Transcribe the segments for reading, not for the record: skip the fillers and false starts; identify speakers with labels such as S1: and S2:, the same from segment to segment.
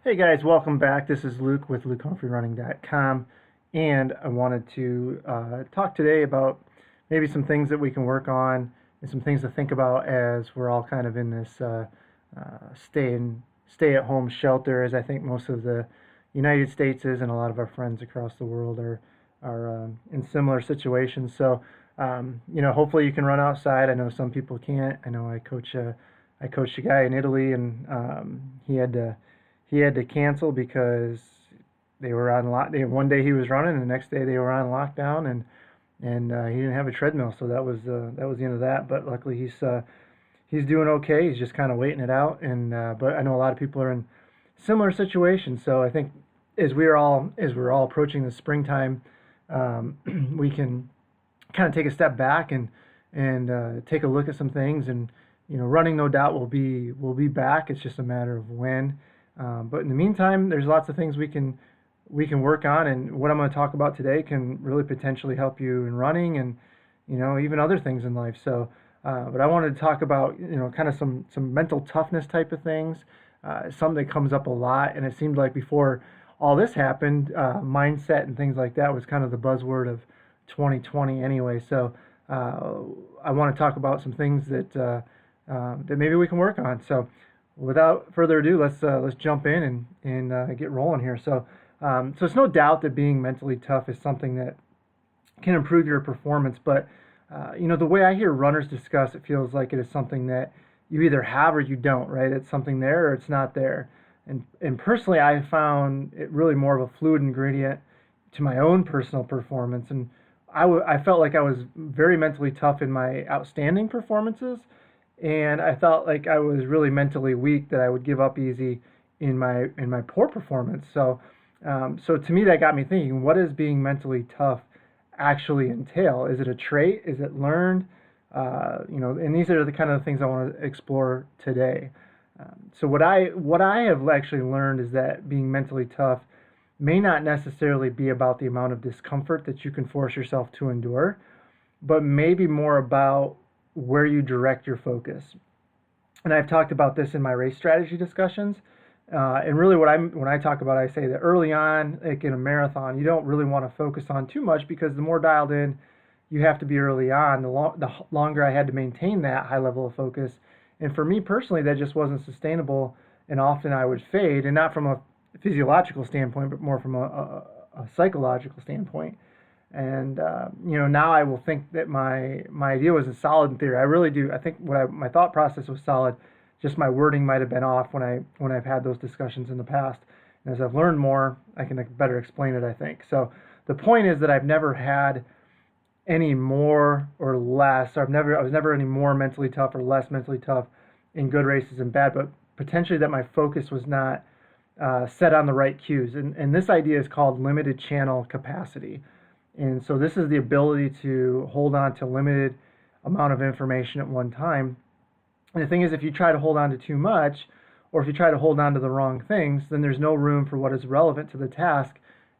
S1: Hey guys, welcome back. This is Luke with LukeHumphreyRunning.com, and I wanted to talk today about maybe some things that we can work on and some things to think about as we're all kind of in this stay-at-home shelter, as I think most of the United States is, and a lot of our friends across the world are in similar situations. So, hopefully you can run outside. I know some people can't. I know I coached a guy in Italy, and he had to cancel because they were on lock. One day he was running, and the next day they were on lockdown, and he didn't have a treadmill, so that was the end of that. But luckily he's doing okay. He's just kind of waiting it out, and but I know a lot of people are in similar situations. So I think as we're all approaching the springtime, we can kind of take a step back and take a look at some things. And running no doubt will be back. It's just a matter of when. But in the meantime, there's lots of things we can work on, and what I'm going to talk about today can really potentially help you in running and even other things in life. So, but I wanted to talk about kind of some mental toughness type of things, something that comes up a lot, and it seemed like before all this happened, mindset and things like that was kind of the buzzword of 2020 anyway. So I want to talk about some things that maybe we can work on. So without further ado, let's jump in and get rolling here. So it's no doubt that being mentally tough is something that can improve your performance. But the way I hear runners discuss, it feels like it is something that you either have or you don't. Right? It's something there or it's not there. And personally, I found it really more of a fluid ingredient to my own personal performance. And I felt like I was very mentally tough in my outstanding performances, and I felt like I was really mentally weak, that I would give up easy in my poor performance. So to me, that got me thinking: what does being mentally tough actually entail? Is it a trait? Is it learned? And these are the kind of things I want to explore today. So what I have actually learned is that being mentally tough may not necessarily be about the amount of discomfort that you can force yourself to endure, but maybe more about where you direct your focus. And I've talked about this in my race strategy discussions. And really when I talk about it, I say that early on, like in a marathon, you don't really want to focus on too much, because the more dialed in you have to be early on, the longer I had to maintain that high level of focus. And for me personally, that just wasn't sustainable, and often I would fade, and not from a physiological standpoint, but more from a psychological standpoint. And now I will think that my idea was solid in theory. I really do. I think my thought process was solid. Just my wording might have been off when I've had those discussions in the past. And as I've learned more, I can better explain it, I think. So the point is that I've never had any more or less. I was never any more mentally tough or less mentally tough in good races and bad, but potentially that my focus was not set on the right cues. And this idea is called limited channel capacity. And so this is the ability to hold on to limited amount of information at one time. And the thing is, if you try to hold on to too much, or if you try to hold on to the wrong things, then there's no room for what is relevant to the task,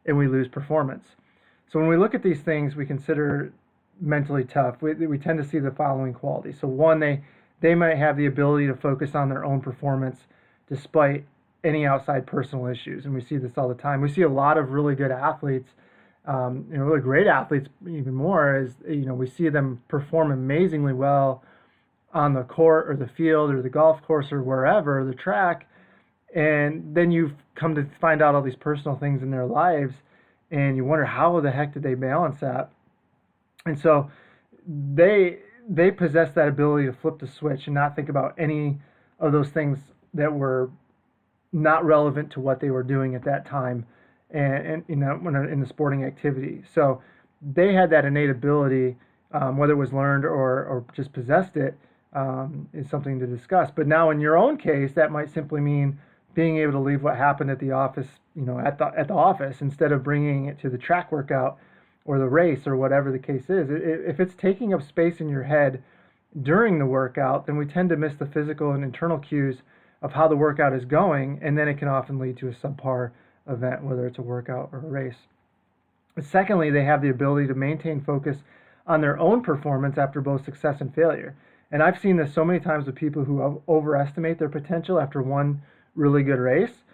S1: and we lose performance. So when we look at these things we consider mentally tough, we tend to see the following qualities. So one, they might have the ability to focus on their own performance despite any outside personal issues. And we see this all the time. We see a lot of really good athletes, really great athletes even more, as we see them perform amazingly well on the court or the field or the golf course or wherever, the track, and then you've come to find out all these personal things in their lives, and you wonder how the heck did they balance that. And so they possess that ability to flip the switch and not think about any of those things that were not relevant to what they were doing at that time, and when in the sporting activity. So they had that innate ability, whether it was learned or just possessed it, is something to discuss. But now in your own case, that might simply mean being able to leave what happened at the office, at the office, instead of bringing it to the track workout or the race or whatever the case is. If it's taking up space in your head during the workout, then we tend to miss the physical and internal cues of how the workout is going, and then it can often lead to a subpar event, whether it's a workout or a race. But secondly, they have the ability to maintain focus on their own performance after both success and failure. And I've seen this so many times with people who overestimate their potential after one really good race.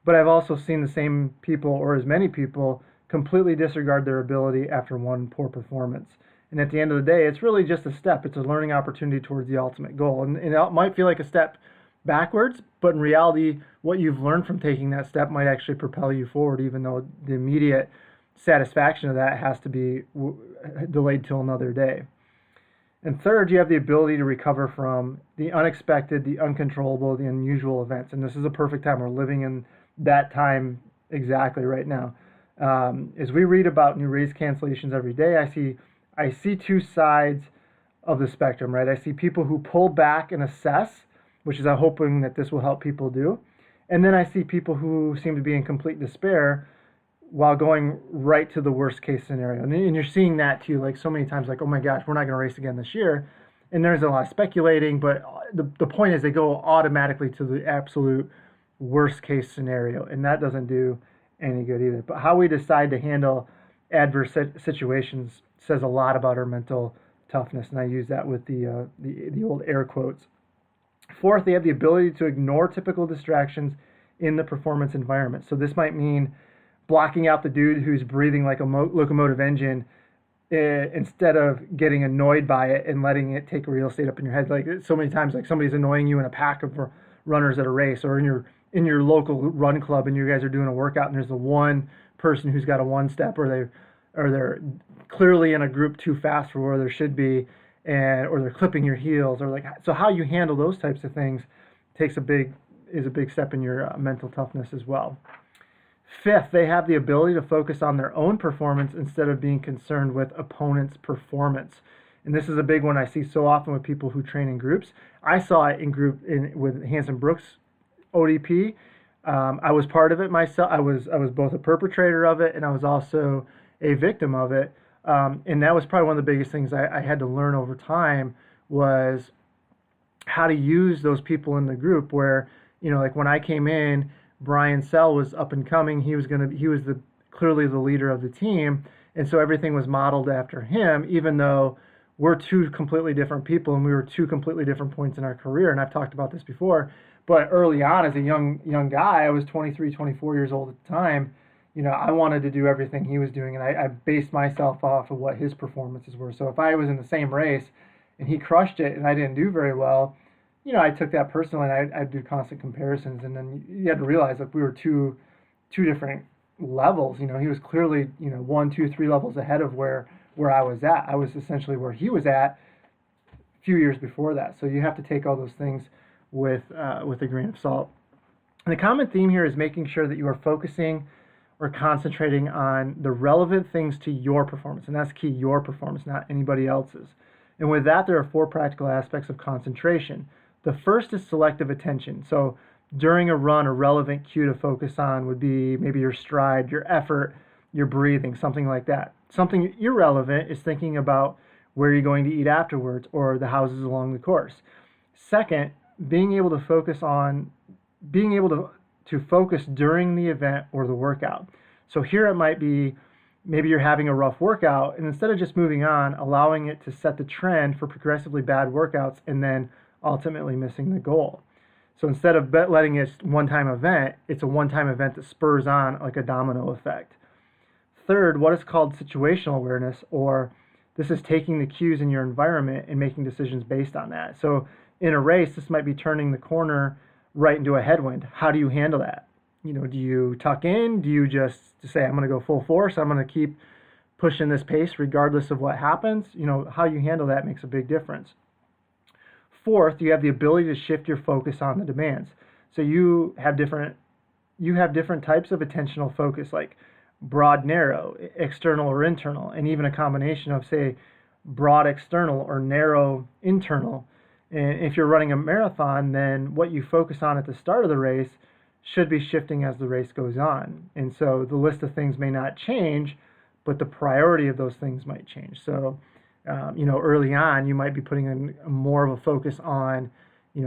S1: But I've also seen the same people or as many people completely disregard their ability after one poor performance. And at the end of the day, it's really just a step. It's a learning opportunity towards the ultimate goal. And it might feel like a step backwards, but in reality, what you've learned from taking that step might actually propel you forward, even though the immediate satisfaction of that has to be delayed till another day. And third, you have the ability to recover from the unexpected, the uncontrollable, the unusual events. And this is a perfect time. We're living in that time exactly right now. As we read about new race cancellations every day, I see two sides of the spectrum, right? I see people who pull back and assess, which is I'm hoping that this will help people do. And then I see people who seem to be in complete despair while going right to the worst case scenario. And you're seeing that too, like so many times, like, oh my gosh, we're not going to race again this year. And there's a lot of speculating, but the point is they go automatically to the absolute worst case scenario. And that doesn't do any good either. But how we decide to handle adverse situations says a lot about our mental toughness. And I use that with the old air quotes. Fourth, they have the ability to ignore typical distractions in the performance environment. So this might mean blocking out the dude who's breathing like a locomotive engine instead of getting annoyed by it and letting it take real estate up in your head. Like so many times, like somebody's annoying you in a pack of runners at a race or in your local run club, and you guys are doing a workout, and there's the one person who's got a one step, or they're clearly in a group too fast for where there should be, or they're clipping your heels, or like so. How you handle those types of things is a big step in your mental toughness as well. Fifth, they have the ability to focus on their own performance instead of being concerned with opponents' performance. And this is a big one I see so often with people who train in groups. I saw it with Hanson Brooks ODP. I was part of it myself. I was both a perpetrator of it and I was also a victim of it. And that was probably one of the biggest things I had to learn over time was how to use those people in the group where, like when I came in, Brian Sell was up and coming. He was clearly the leader of the team. And so everything was modeled after him, even though we're two completely different people and we were two completely different points in our career. And I've talked about this before, but early on as a young guy, I was 23, 24 years old at the time. I wanted to do everything he was doing, and I based myself off of what his performances were. So if I was in the same race and he crushed it and I didn't do very well, I took that personally, and I'd do constant comparisons. And then you had to realize that we were two different levels. He was clearly, 1, 2, 3 levels ahead of where I was at. I was essentially where he was at a few years before that. So you have to take all those things with a grain of salt. And the common theme here is making sure that you are focusing or concentrating on the relevant things to your performance. And that's key, your performance, not anybody else's. And with that, there are 4 practical aspects of concentration. The first is selective attention. So during a run, a relevant cue to focus on would be maybe your stride, your effort, your breathing, something like that. Something irrelevant is thinking about where you're going to eat afterwards or the houses along the course. Second, being able to focus during the event or the workout. So here it might be maybe you're having a rough workout, and instead of just moving on, allowing it to set the trend for progressively bad workouts and then ultimately missing the goal. So instead of letting it a one-time event, it's a one-time event that spurs on like a domino effect. Third, what is called situational awareness, or this is taking the cues in your environment and making decisions based on that. So in a race, this might be turning the corner right into a headwind. How do you handle that? Do you tuck in? Do you just say, I'm going to go full force? I'm going to keep pushing this pace regardless of what happens? How you handle that makes a big difference. Fourth, you have the ability to shift your focus on the demands. So you have different types of attentional focus, like broad, narrow, external or internal, and even a combination of, say, broad external or narrow internal. And if you're running a marathon, then what you focus on at the start of the race should be shifting as the race goes on. And so the list of things may not change, but the priority of those things might change. So early on, you might be putting in more of a focus on,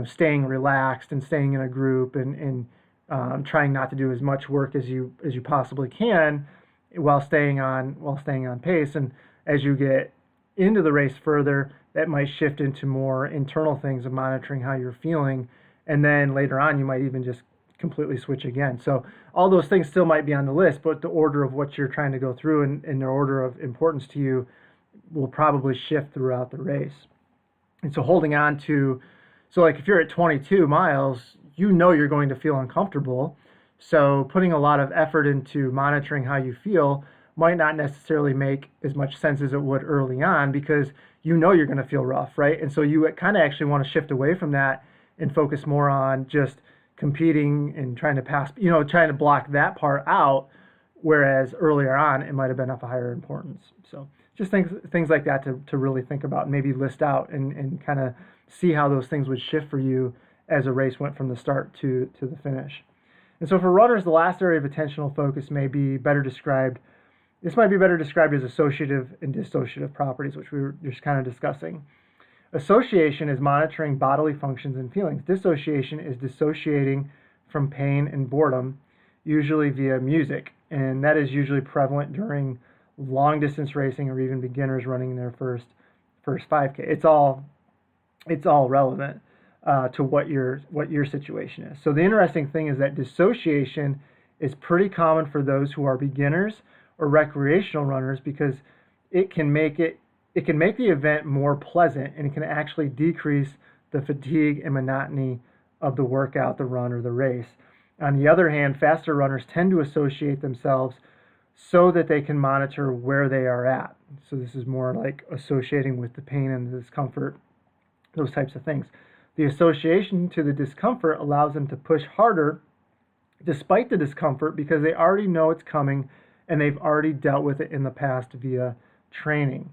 S1: staying relaxed and staying in a group and trying not to do as much work as you possibly can while staying on pace. And as you get into the race further, that might shift into more internal things of monitoring how you're feeling. And then later on, you might even just completely switch again. So all those things still might be on the list, but the order of what you're trying to go through and the order of importance to you will probably shift throughout the race. And so holding on to, so like if you're at 22 miles, you know you're going to feel uncomfortable. So putting a lot of effort into monitoring how you feel might not necessarily make as much sense as it would early on, because you know you're going to feel rough, right? And so you kind of actually want to shift away from that and focus more on just competing and trying to pass, trying to block that part out, whereas earlier on it might have been of higher importance. So just things like that to really think about and maybe list out and kind of see how those things would shift for you as a race went from the start to the finish. And so for runners, the last area of attentional focus may be better described. This might be better described as associative and dissociative properties, which we were just kind of discussing. Association is monitoring bodily functions and feelings. Dissociation is dissociating from pain and boredom, usually via music. And that is usually prevalent during long distance racing or even beginners running their first 5K. It's all relevant to what your situation is. So the interesting thing is that dissociation is pretty common for those who are beginners or recreational runners, because it can make the event more pleasant, and it can actually decrease the fatigue and monotony of the workout, the run, or the race. On the other hand, faster runners tend to associate themselves so that they can monitor where they are at. So this is more like associating with the pain and the discomfort, those types of things. The association to the discomfort allows them to push harder despite the discomfort, because they already know it's coming and they've already dealt with it in the past via training.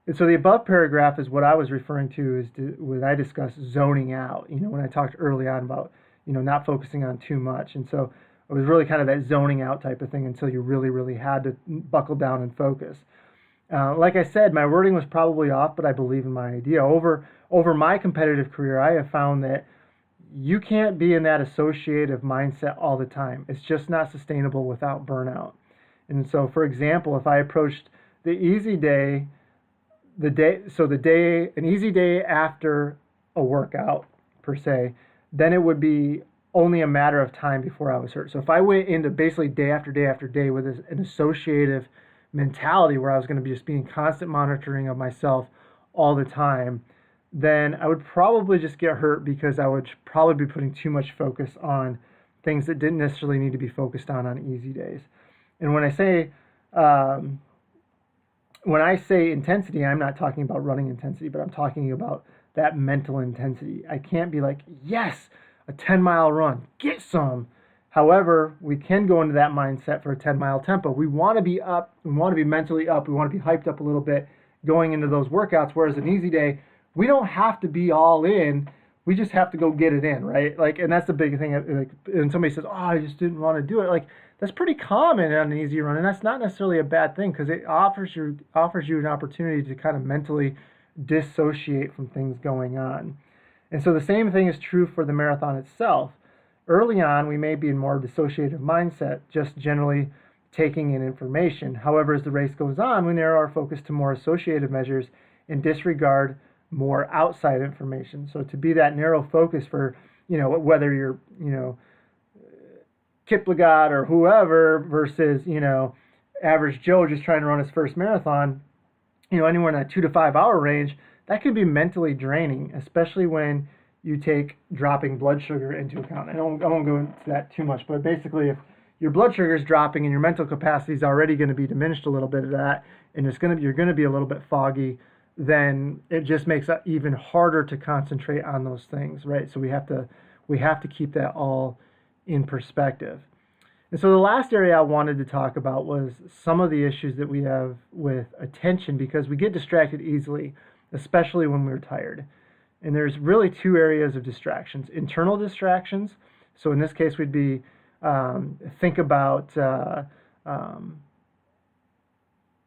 S1: And so the above paragraph is what I was referring to when I discussed zoning out, when I talked early on about, not focusing on too much. And so it was really kind of that zoning out type of thing until you really, really had to buckle down and focus. Like I said, my wording was probably off, but I believe in my idea. Over my competitive career, I have found that you can't be in that associative mindset all the time. It's just not sustainable without burnout. And so, for example, if I approached the easy day, an easy day after a workout per se, then it would be only a matter of time before I was hurt. So if I went into basically day after day after day with an associative mentality where I was going to be just being constant monitoring of myself all the time, then I would probably just get hurt, because I would probably be putting too much focus on things that didn't necessarily need to be focused on easy days. And when I say intensity, I'm not talking about running intensity, but I'm talking about that mental intensity. I can't be like, yes, a 10-mile run, get some. However, we can go into that mindset for a 10-mile tempo. We want to be up, we want to be mentally up, we want to be hyped up a little bit going into those workouts, whereas an easy day, we don't have to be all in. We just have to go get it in, right? And that's the big thing. And somebody says, "Oh, I just didn't want to do it." That's pretty common on an easy run, and that's not necessarily a bad thing, because it offers you an opportunity to kind of mentally dissociate from things going on. And so the same thing is true for the marathon itself. Early on, we may be in more dissociative mindset, just generally taking in information. However, as the race goes on, we narrow our focus to more associative measures and disregard more outside information. So to be that narrow focus for, whether you're, Kiplagat or whoever versus, average Joe just trying to run his first marathon, anywhere in that 2 to 5 hour range, that can be mentally draining, especially when you take dropping blood sugar into account. I won't go into that too much, but basically if your blood sugar is dropping and your mental capacity is already going to be diminished a little bit of that, and you're going to be a little bit foggy, then it just makes it even harder to concentrate on those things, right? So we have to keep that all in perspective. And so the last area I wanted to talk about was some of the issues that we have with attention, because we get distracted easily, especially when we're tired. And there's really two areas of distractions: internal distractions. So in this case, we'd be think about.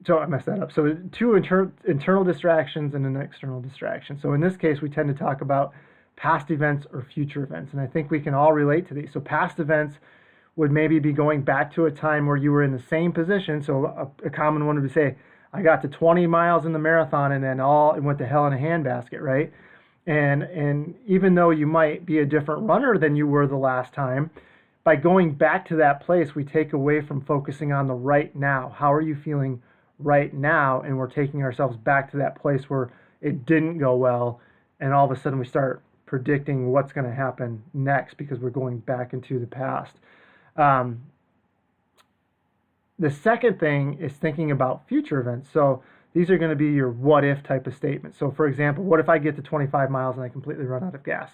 S1: So I messed that up. So two internal distractions and an external distraction. So in this case, we tend to talk about past events or future events. And I think we can all relate to these. So past events would maybe be going back to a time where you were in the same position. So a common one would be, say, I got to 20 miles in the marathon and then it went to hell in a handbasket, right? And even though you might be a different runner than you were the last time, by going back to that place, we take away from focusing on the right now. How are you feeling right now? And we're taking ourselves back to that place where it didn't go well, and all of a sudden we start predicting what's going to happen next because we're going back into the past. The second thing is thinking about future events. So these are going to be your what if type of statements. So for example, what if I get to 25 miles and I completely run out of gas?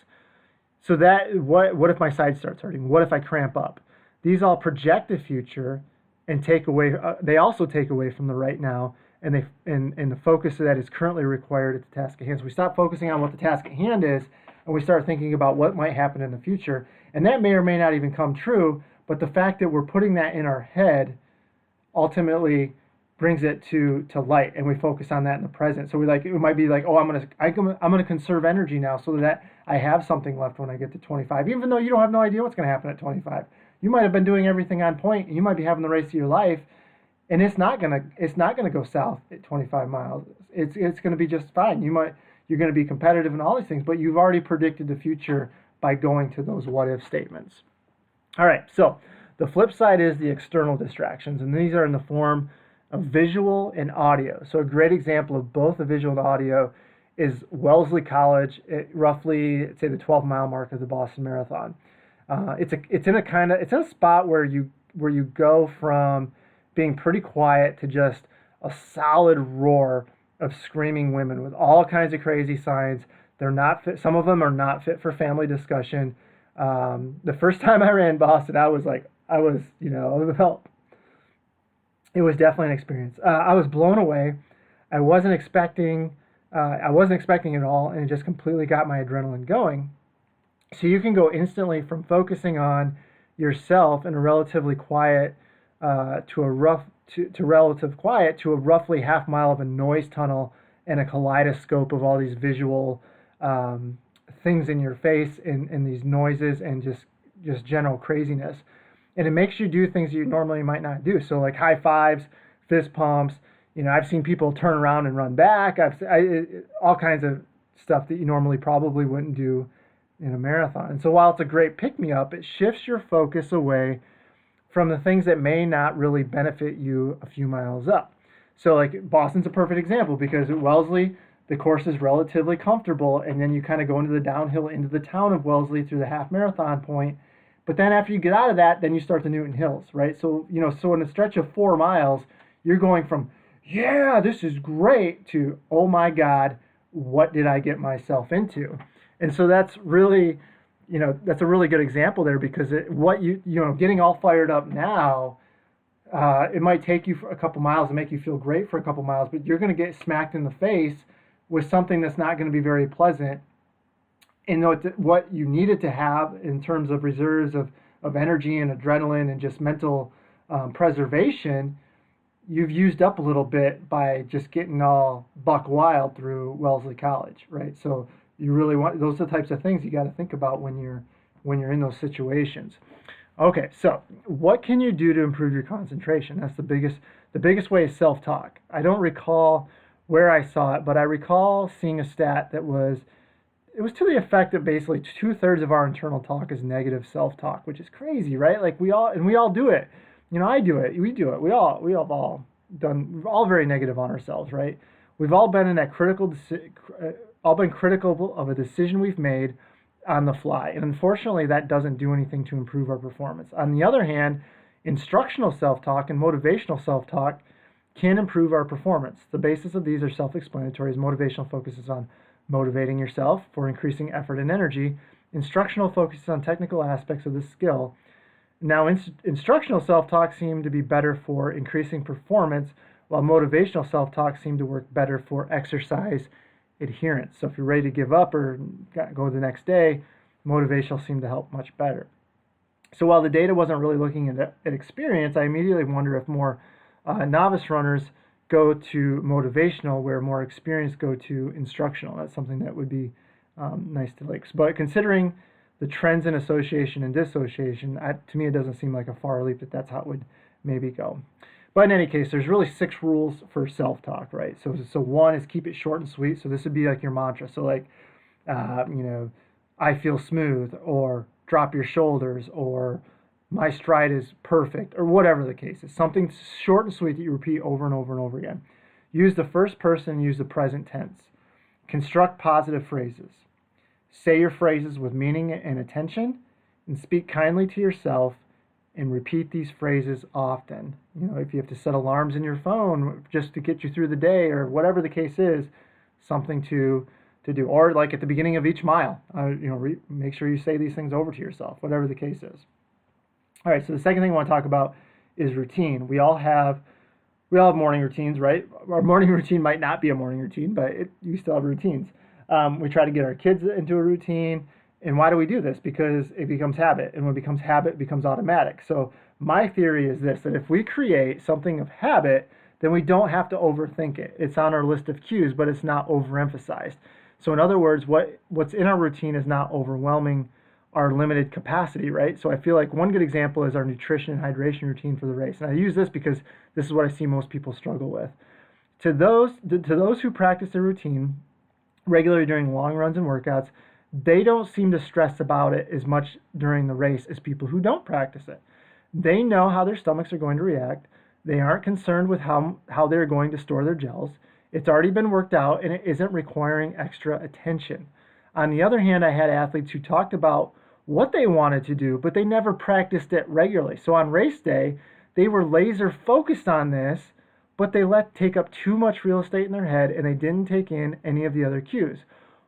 S1: So that what if my side starts hurting? What if I cramp up? These all project the future and take away. They also take away from the right now, and the focus that is currently required at the task at hand. So we stop focusing on what the task at hand is, and we start thinking about what might happen in the future. And that may or may not even come true. But the fact that we're putting that in our head ultimately brings it to light, and we focus on that in the present. So it might be like, oh, I'm gonna conserve energy now so that I have something left when I get to 25, even though you don't have no idea what's gonna happen at 25. You might have been doing everything on point, and you might be having the race of your life, and it's not gonna go south at 25 miles. It's gonna be just fine. You're gonna be competitive and all these things, but you've already predicted the future by going to those what if statements. All right, so the flip side is the external distractions, and these are in the form of visual and audio. So a great example of both the visual and audio is Wellesley College, roughly, say, the 12-mile mark of the Boston Marathon. It's in a spot where you go from being pretty quiet to just a solid roar of screaming women with all kinds of crazy signs. They're not fit. Some of them are not fit for family discussion. The first time I ran Boston, it was definitely an experience. I was blown away. I wasn't expecting it all, and it just completely got my adrenaline going. So you can go instantly from focusing on yourself in a relatively quiet to relative quiet to a roughly half mile of a noise tunnel and a kaleidoscope of all these visual things in your face and these noises and just general craziness. And it makes you do things you normally might not do. So like high fives, fist pumps. I've seen people turn around and run back. All kinds of stuff that you normally probably wouldn't do in a marathon. And so while it's a great pick-me-up, it shifts your focus away from the things that may not really benefit you a few miles up. So like Boston's a perfect example because at Wellesley, the course is relatively comfortable, and then you kind of go into the downhill into the town of Wellesley through the half marathon point. But then after you get out of that, then you start the Newton Hills, right? So, so in a stretch of 4 miles, you're going from, yeah, this is great, to, oh my God, what did I get myself into? And so that's really, that's a really good example there, because getting all fired up now, it might take you for a couple miles and make you feel great for a couple miles, but you're going to get smacked in the face with something that's not going to be very pleasant. And what you needed to have in terms of reserves of energy and adrenaline and just mental preservation, you've used up a little bit by just getting all buck wild through Wellesley College, right? So you really those are the types of things you got to think about when you're in those situations. Okay, so what can you do to improve your concentration? That's the biggest way is self-talk. I don't recall where I saw it, but I recall seeing a stat that was to the effect that basically 2/3 of our internal talk is negative self-talk, which is crazy, right? Like we all do it. I do it. We do it. We have all done. We're all very negative on ourselves, right? We've all been in that all been critical of a decision we've made on the fly, and unfortunately, that doesn't do anything to improve our performance. On the other hand, instructional self-talk and motivational self-talk can improve our performance. The basis of these are self-explanatory, as motivational focuses on motivating yourself for increasing effort and energy. Instructional focuses on technical aspects of the skill. Now, instructional self-talk seem to be better for increasing performance, while motivational self-talk seem to work better for exercise adherence. So if you're ready to give up or go the next day, motivational seem to help much better. So while the data wasn't really looking at experience, I immediately wonder if more novice runners go to motivational, where more experienced go to instructional. That's something that would be nice to like. But considering the trends in association and dissociation, to me it doesn't seem like a far leap that that's how it would maybe go. But in any case, there's really 6 rules for self-talk, right? So one is keep it short and sweet. So this would be like your mantra. So like, I feel smooth, or drop your shoulders, or my stride is perfect, or whatever the case is. Something short and sweet that you repeat over and over and over again. Use the first person, use the present tense. Construct positive phrases. Say your phrases with meaning and attention, and speak kindly to yourself, and repeat these phrases often. If you have to set alarms in your phone just to get you through the day, or whatever the case is, something to do. Or like at the beginning of each mile, make sure you say these things over to yourself, whatever the case is. All right, so the second thing I want to talk about is routine. We all have morning routines, right? Our morning routine might not be a morning routine, but you still have routines. We try to get our kids into a routine. And why do we do this? Because it becomes habit. And when it becomes habit, it becomes automatic. So my theory is this, that if we create something of habit, then we don't have to overthink it. It's on our list of cues, but it's not overemphasized. So in other words, what's in our routine is not overwhelming our limited capacity, right? So I feel like one good example is our nutrition and hydration routine for the race. And I use this because this is what I see most people struggle with. To those who practice their routine regularly during long runs and workouts, they don't seem to stress about it as much during the race as people who don't practice it. They know how their stomachs are going to react. They aren't concerned with how they're going to store their gels. It's already been worked out, and it isn't requiring extra attention. On the other hand, I had athletes who talked about what they wanted to do, but they never practiced it regularly. So on race day, they were laser focused on this, but they let take up too much real estate in their head, and they didn't take in any of the other cues.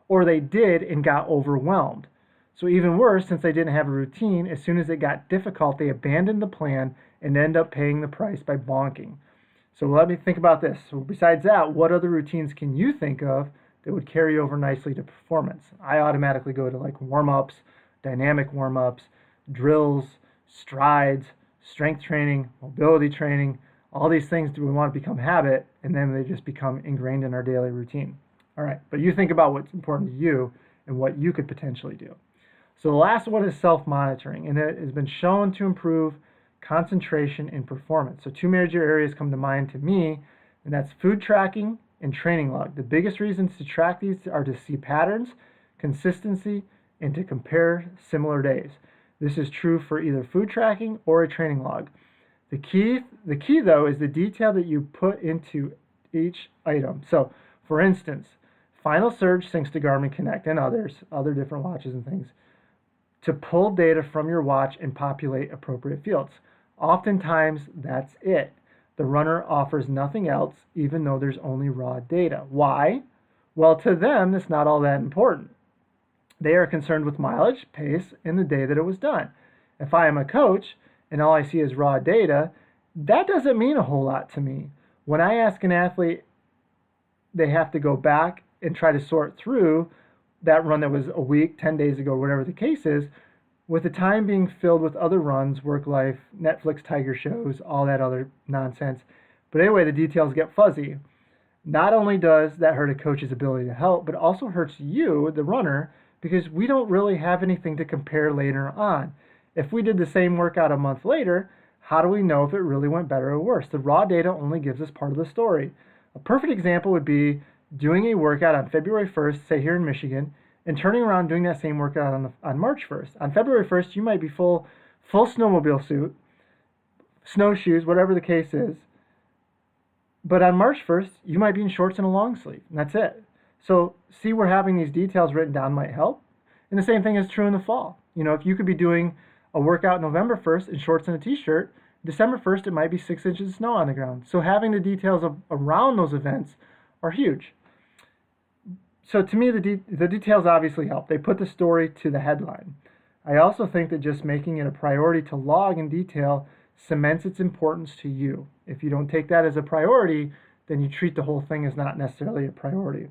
S1: Or they did and got overwhelmed. So even worse, since they didn't have a routine, as soon as it got difficult, they abandoned the plan and end up paying the price by bonking. So let me think about this. So besides that, what other routines can you think of that would carry over nicely to performance? I automatically go to like warm-ups, dynamic warm-ups, drills, strides, strength training, mobility training. All these things do we want to become habit, and then they just become ingrained in our daily routine. All right, but you think about what's important to you and what you could potentially do. So the last one is self-monitoring, and it has been shown to improve concentration and performance. So two major areas come to mind to me, and that's food tracking and training log. The biggest reasons to track these are to see patterns, consistency, and to compare similar days. This is true for either food tracking or a training log. The key though is the detail that you put into each item. So for instance, Final Surge syncs to Garmin Connect and other different watches and things to pull data from your watch and populate appropriate fields. Oftentimes, that's it. The runner offers nothing else, even though there's only raw data. Why? Well, to them, it's not all that important. They are concerned with mileage, pace, and the day that it was done. If I am a coach and all I see is raw data, that doesn't mean a whole lot to me. When I ask an athlete, they have to go back and try to sort through that run that was a week, 10 days ago, whatever the case is, with the time being filled with other runs, work life, Netflix tiger shows, all that other nonsense. But anyway, the details get fuzzy. Not only does that hurt a coach's ability to help, but also hurts you, the runner, because we don't really have anything to compare later on. If we did the same workout a month later, how do we know if it really went better or worse? The raw data only gives us part of the story. A perfect example would be doing a workout on February 1st, say here in Michigan, and turning around doing that same workout on March 1st. On February 1st, you might be full snowmobile suit, snowshoes, whatever the case is. But on March 1st, you might be in shorts and a long sleeve, and that's it. So see where having these details written down might help. And the same thing is true in the fall. If you could be doing a workout November 1st in shorts and a t-shirt, December 1st, it might be 6 inches of snow on the ground. So having the details around those events are huge. So to me, the details obviously help. They put the story to the headline. I also think that just making it a priority to log in detail cements its importance to you. If you don't take that as a priority, then you treat the whole thing as not necessarily a priority.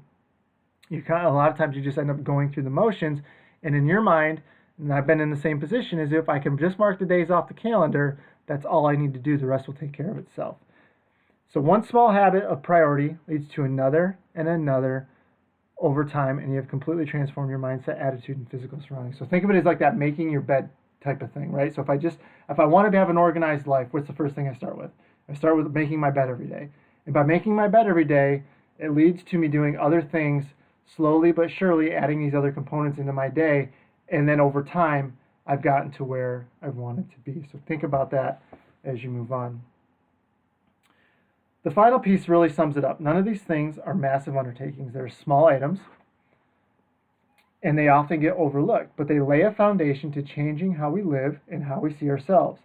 S1: A lot of times you just end up going through the motions, and in your mind, and I've been in the same position, is if I can just mark the days off the calendar, that's all I need to do. The rest will take care of itself. So one small habit of priority leads to another and another over time, and you have completely transformed your mindset, attitude, and physical surroundings. So think of it as like that making your bed type of thing, right? So if I wanted to have an organized life, what's the first thing I start with? I start with making my bed every day. And by making my bed every day, it leads to me doing other things slowly but surely, adding these other components into my day. And then over time, I've gotten to where I've wanted to be. So think about that as you move on. The final piece really sums it up. None of these things are massive undertakings. They're small items, and they often get overlooked, but they lay a foundation to changing how we live and how we see ourselves.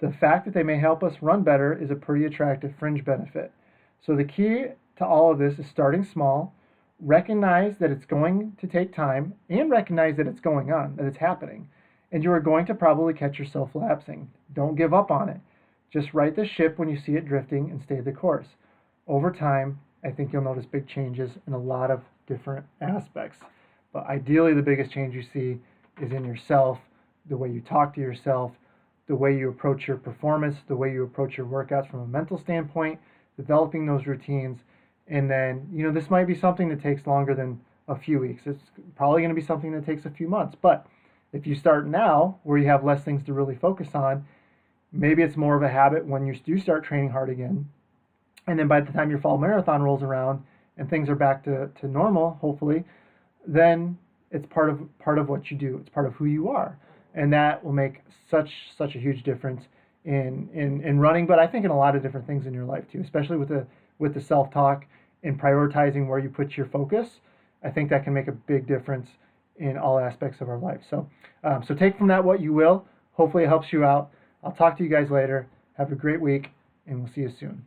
S1: The fact that they may help us run better is a pretty attractive fringe benefit. So the key to all of this is starting small, recognize that it's going to take time, and recognize that it's going on, that it's happening. And you are going to probably catch yourself lapsing. Don't give up on it. Just right the ship when you see it drifting and stay the course. Over time, I think you'll notice big changes in a lot of different aspects. But ideally, the biggest change you see is in yourself, the way you talk to yourself, the way you approach your performance, the way you approach your workouts from a mental standpoint, developing those routines. And then, this might be something that takes longer than a few weeks. It's probably going to be something that takes a few months. But if you start now, where you have less things to really focus on, maybe it's more of a habit when you do start training hard again. And then by the time your fall marathon rolls around and things are back to normal, hopefully, then it's part of what you do. It's part of who you are. And that will make such a huge difference in running, but I think in a lot of different things in your life too, especially with the self-talk and prioritizing where you put your focus. I think that can make a big difference in all aspects of our life. So take from that what you will. Hopefully it helps you out. I'll talk to you guys later. Have a great week, and we'll see you soon.